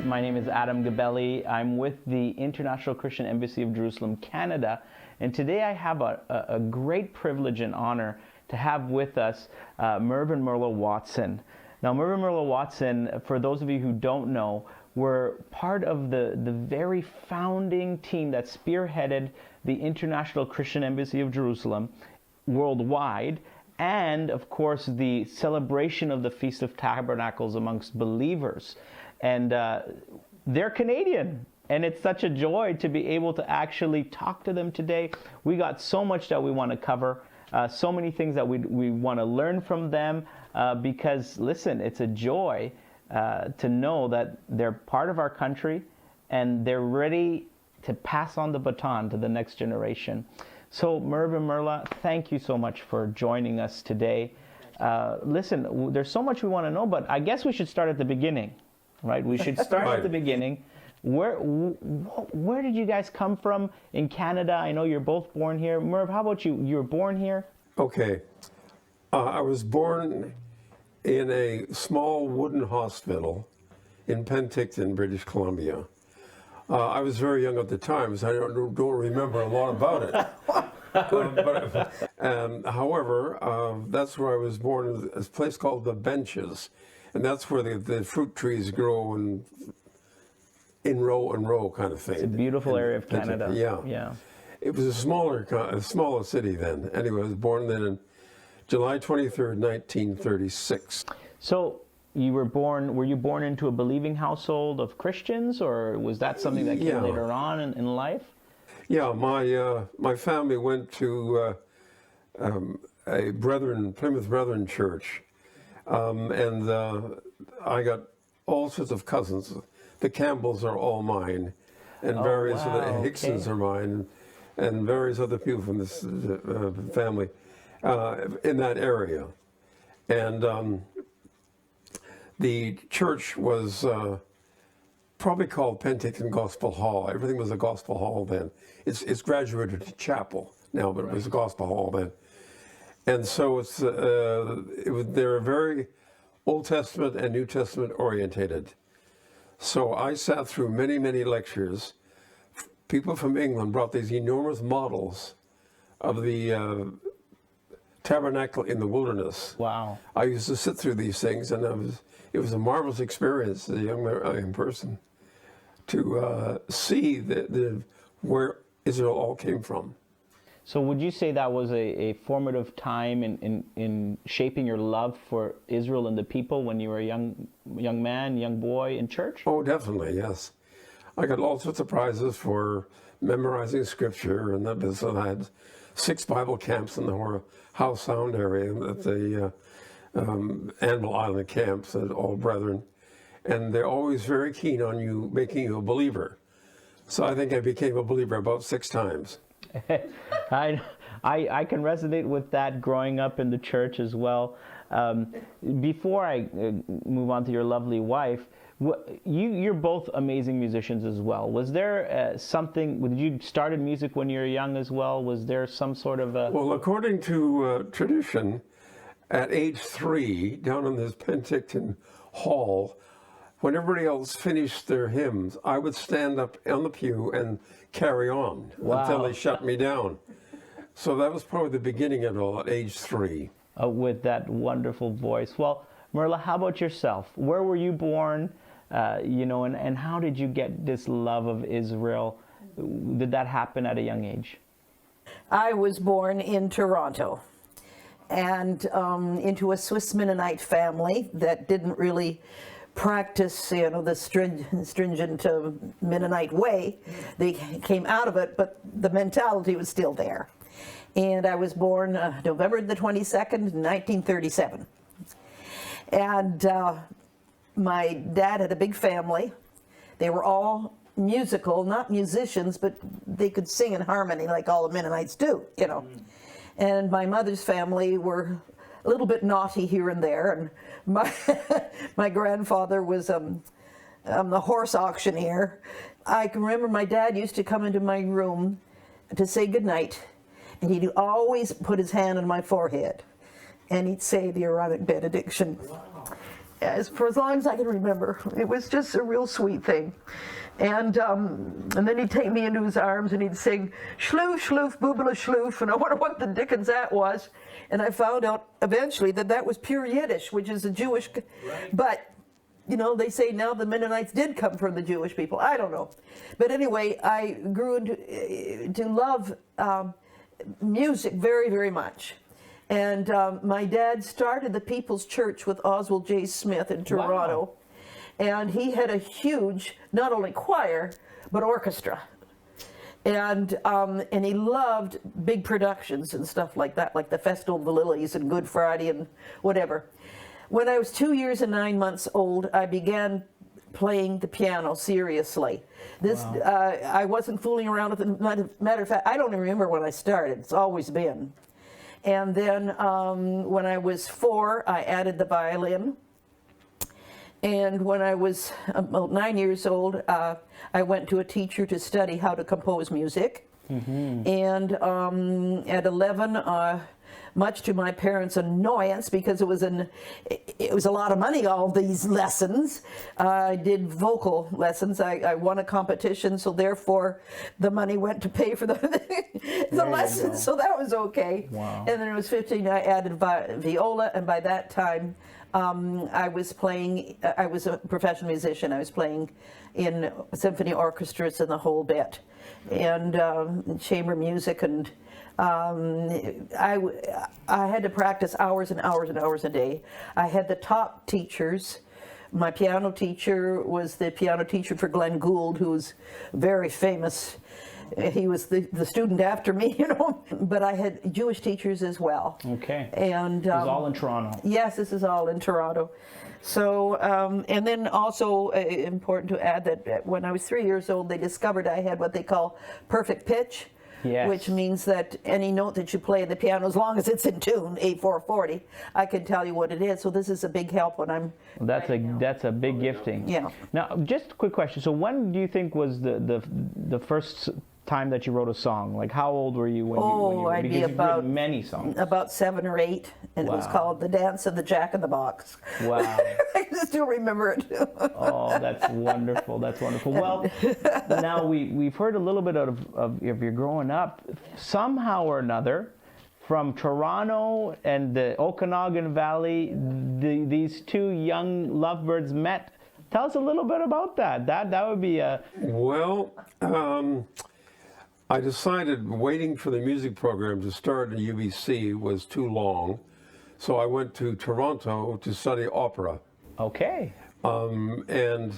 My name is Adam Gabelli. I'm with the International Christian Embassy of Jerusalem, Canada. And today I have a great privilege and honor to have with us Mervyn Merlo-Watson. Now, Mervyn Merlo-Watson, for those of you who don't know, were part of the very founding team that spearheaded the International Christian Embassy of Jerusalem worldwide, and of course the celebration of the Feast of Tabernacles amongst believers. And they're Canadian, and it's such a joy to be able to actually talk to them today. We got so much that we want to cover, so many things that we want to learn from them, because listen, it's a joy to know that they're part of our country and they're ready to pass on the baton to the next generation. So Mervyn Merlo, thank you so much for joining us today. Listen, there's so much we want to know, but I guess we should start at the beginning, right? We should start at the beginning. Where did you guys come from in Canada? I know you're both born here. Merv, how about you? You were born here? Okay. I was born in a small wooden hospital in Penticton, British Columbia. I was very young at the time, so I don't remember a lot about it. However, that's where I was born, a place called The Benches, and that's where the fruit trees grow in row and row kind of thing. It's a beautiful area of Canada. Yeah. It was a smaller city then. Anyway, I was born then in July 23rd, 1936. So you were you born into a believing household of Christians, or was that something that came later on in life? Yeah, my family went to a Plymouth Brethren church, and I got all sorts of cousins. The Campbells are all mine, and various of the Hicksons are mine, and various other people from this family in that area. And the church was probably called Penticton Gospel Hall. Everything was a Gospel Hall then. It's graduated to chapel now, but it was a Gospel Hall then. And so they're very Old Testament and New Testament orientated. So I sat through many, many lectures. People from England brought these enormous models of the tabernacle in the wilderness. Wow. I used to sit through these things, and it was a marvelous experience as a young person to see where Israel all came from. So would you say that was a formative time in shaping your love for Israel and the people when you were a young man, young boy in church? Oh, definitely, yes. I got all sorts of prizes for memorizing scripture, and that was, I had 6 Bible camps in the Howe Sound area at the Anvil Island camps, at All Brethren, and they're always very keen on making you a believer. So I think I became a believer about 6 times. I can resonate with that growing up in the church as well. Before I move on to your lovely wife, you're both amazing musicians as well. Was there did you started music when you were young as well? Was there some sort of Well, according to tradition, at age 3, down in this Penticton Hall, when everybody else finished their hymns, I would stand up on the pew and carry on until they shut me down. So that was probably the beginning of it all, at age 3. With that wonderful voice. Well, Merlo, how about yourself? Where were you born? And how did you get this love of Israel? Did that happen at a young age? I was born in Toronto, and into a Swiss Mennonite family that didn't really practice, the stringent Mennonite way. They came out of it, but the mentality was still there. And I was born November the 22nd, 1937. And my dad had a big family. They were all musical, not musicians, but they could sing in harmony like all the Mennonites do, And my mother's family were a little bit naughty here and there, and my grandfather was the horse auctioneer. I can remember my dad used to come into my room to say goodnight, and he'd always put his hand on my forehead, and he'd say the Aaronic benediction. for as long as I can remember. It was just a real sweet thing. And then he'd take me into his arms and he'd sing, "Schloof, schloof, boobala schloof," and I wonder what the dickens that was. And I found out eventually that was pure Yiddish, which is a Jewish, but you know, they say now the Mennonites did come from the Jewish people. I don't know. But anyway, I grew to love music very, very much. And my dad started the People's Church with Oswald J. Smith in Toronto. Wow. And he had a huge, not only choir, but orchestra. And he loved big productions and stuff like that, like the Festival of the Lilies and Good Friday and whatever. When I was 2 years and 9 months old, I began playing the piano seriously. I wasn't fooling around with it. Matter of fact, I don't even remember when I started. It's always been. And then when I was 4, I added the violin. And when I was about 9 years old, I went to a teacher to study how to compose music. Mm-hmm. And at 11, much to my parents' annoyance, because it was a lot of money, all these lessons, I did vocal lessons. I won a competition, so therefore the money went to pay for the lessons, so that was okay. Wow. And then when I was 15, I added viola, and by that time, I was a professional musician. I was playing in symphony orchestras and the whole bit, and chamber music, and I had to practice hours and hours and hours a day. I had the top teachers. My piano teacher was the piano teacher for Glenn Gould, who's very famous. He was the student after me, you know. But I had Jewish teachers as well. Okay. And it was all in Toronto. Yes, this is all in Toronto. So, and then also important to add that when I was 3 years old, they discovered I had what they call perfect pitch. Yes. Which means that any note that you play on the piano, as long as it's in tune, A440, I can tell you what it is. So this is a big help when I'm. That's a big gifting. Yeah. Now, just a quick question. So, when do you think was the first time that you wrote a song? Like, how old were you when you I'd be because you've about written many songs. About 7 or 8, and it was Wow. called "The Dance of the Jack in the Box." Wow. I can still remember it. Oh, that's wonderful. That's wonderful. Well, now we've heard a little bit of your growing up. Somehow or another, from Toronto and the Okanagan Valley, these two young lovebirds met. Tell us a little bit about that. That would be a... Well, I decided waiting for the music program to start at UBC was too long, so I went to Toronto to study opera. Okay. And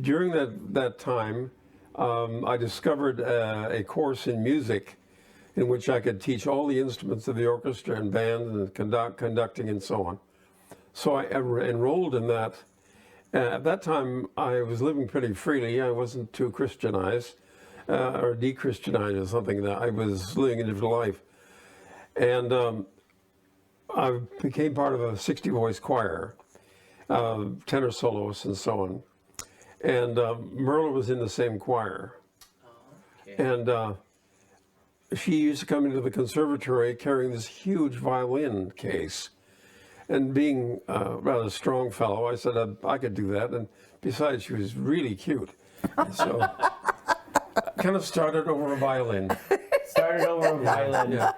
during that time, I discovered a course in music in which I could teach all the instruments of the orchestra and band and conducting and so on. So I enrolled in that. At that time, I was living pretty freely. I wasn't too Christianized or de-Christianized or something. That I was living a different life. And I became part of a 60-voice choir, tenor soloists and so on. And Merle was in the same choir. Okay. And she used to come into the conservatory carrying this huge violin case. And being a rather strong fellow, I said I could do that. And besides, she was really cute. So kind of started over a violin. Started over a violin. Yeah.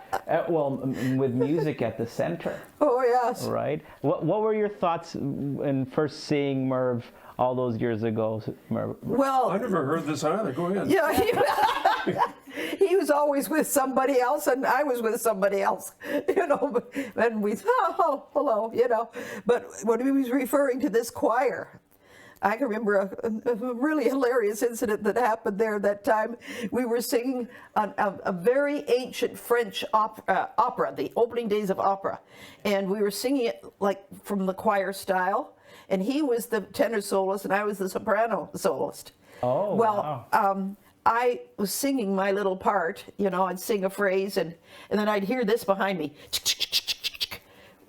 With music at the center. Oh yes. Right. What were your thoughts in first seeing Merv all those years ago, Merv? Well, I never heard this either. Go ahead. yeah, he was always with somebody else, and I was with somebody else, you know. And we, oh, hello, you know. But when he was referring to this choir, I can remember a really hilarious incident that happened there that time. We were singing a very ancient French opera, the opening days of opera. And we were singing it like from the choir style. And he was the tenor soloist and I was the soprano soloist. Oh, well, wow. I was singing my little part, you know, I'd sing a phrase and then I'd hear this behind me,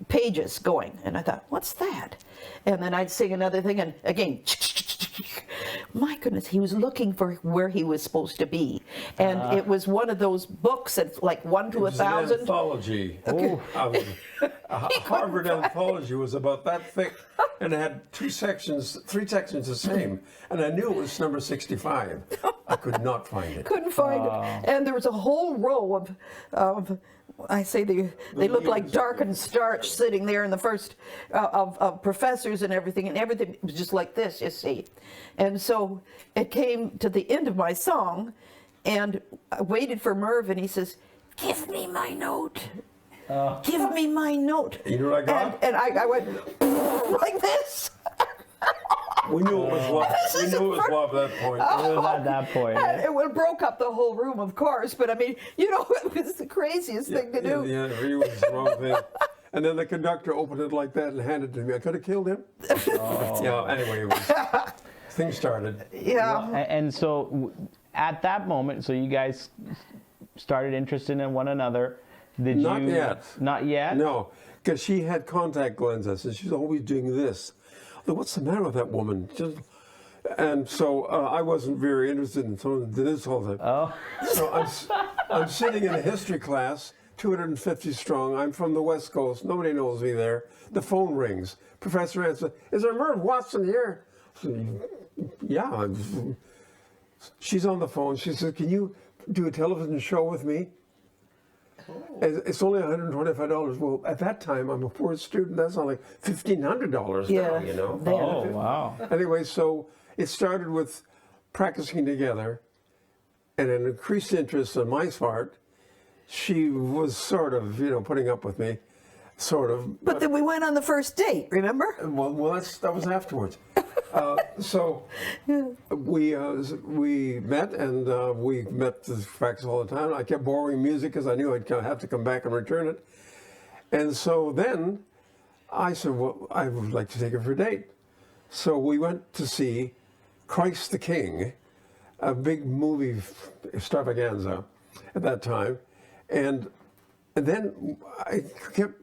pages going. And I thought, what's that? And then I'd sing another thing and again, my goodness, he was looking for where he was supposed to be. And it was one of those books that's like 1 to 1,000. An anthology. Okay. A Harvard anthology was about that thick. and it had three sections the same, and I knew it was number 65. I could not find it. Couldn't find it. And there was a whole row of I say they look like leaves. darkened starch sitting there in the first of professors and everything was just like this, you see. And so it came to the end of my song, and I waited for Merv, and he says, "Give me my note. Give me my note." You know what I got? And I went like this. We knew it was love. We This is knew it was the love at that point. It was at that point. And it broke up the whole room, of course, but I mean, you know, it was the craziest thing to do. Yeah, he was the wrong thing. And then the conductor opened it like that and handed it to me. I could have killed him. Yeah, anyway, it was, things started. Yeah. And so at that moment, so you guys started interested in one another. Did Not you? yet. Not yet? No, because she had contact lenses and she's always doing this. Like, what's the matter with that woman? And so I wasn't very interested in someone that did this all the time. Oh. So I'm sitting in a history class, 250 strong. I'm from the West Coast. Nobody knows me there. The phone rings. Professor answers, "Is there Merv Watson here?" Yeah. She's on the phone. She says, "Can you do a television show with me?" It's only $125. Well, at that time, I'm a poor student. That's only $1,500 now, Yeah. you know. Then. Oh, wow. Anyway, so it started with practicing together and an increased interest on my part. She was sort of, putting up with me, sort of. But then we went on the first date, remember? Well, that was afterwards. So we met, and we met to practice all the time. I kept borrowing music because I knew I'd have to come back and return it. And so then I said, well, I would like to take her for a date. So we went to see Christ the King, a big movie extravaganza at that time. And then I kept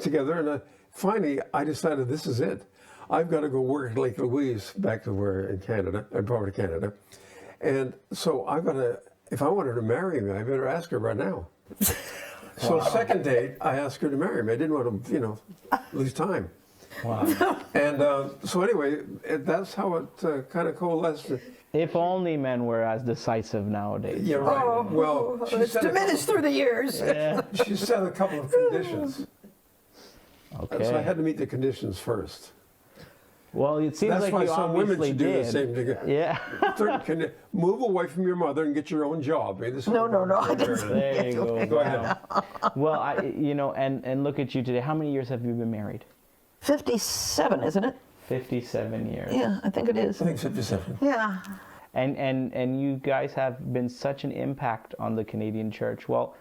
together, and finally I decided this is it. I've got to go work at Lake Louise, back to where in Canada, I'm part of Canada. And so I've got to, if I want her to marry me, I better ask her right now. So second date, I asked her to marry me. I didn't want to, lose time. Wow. And so anyway, that's how it kind of coalesced. If only men were as decisive nowadays. Yeah, right. Oh, Well, she it's said diminished through the years. she set a couple of conditions. Okay. So I had to meet the conditions first. Well, it seems That's like why you some women obviously should do did. the same thing. Yeah. Third, move away from your mother and get your own job. I mean, No, I didn't. There you go. Go ahead. Well, and look at you today. How many years have you been married? 57, isn't it? 57 years. Yeah, I think it is. I think 57. Yeah. And you guys have been such an impact on the Canadian church. Well,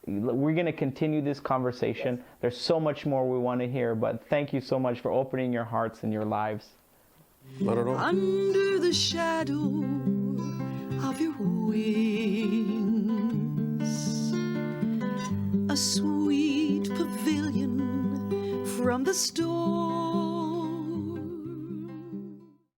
we're going to continue this conversation. There's so much more we want to hear, but thank you so much for opening your hearts and your lives. Not at all. Under the shadow of your wings, a sweet pavilion from the storm.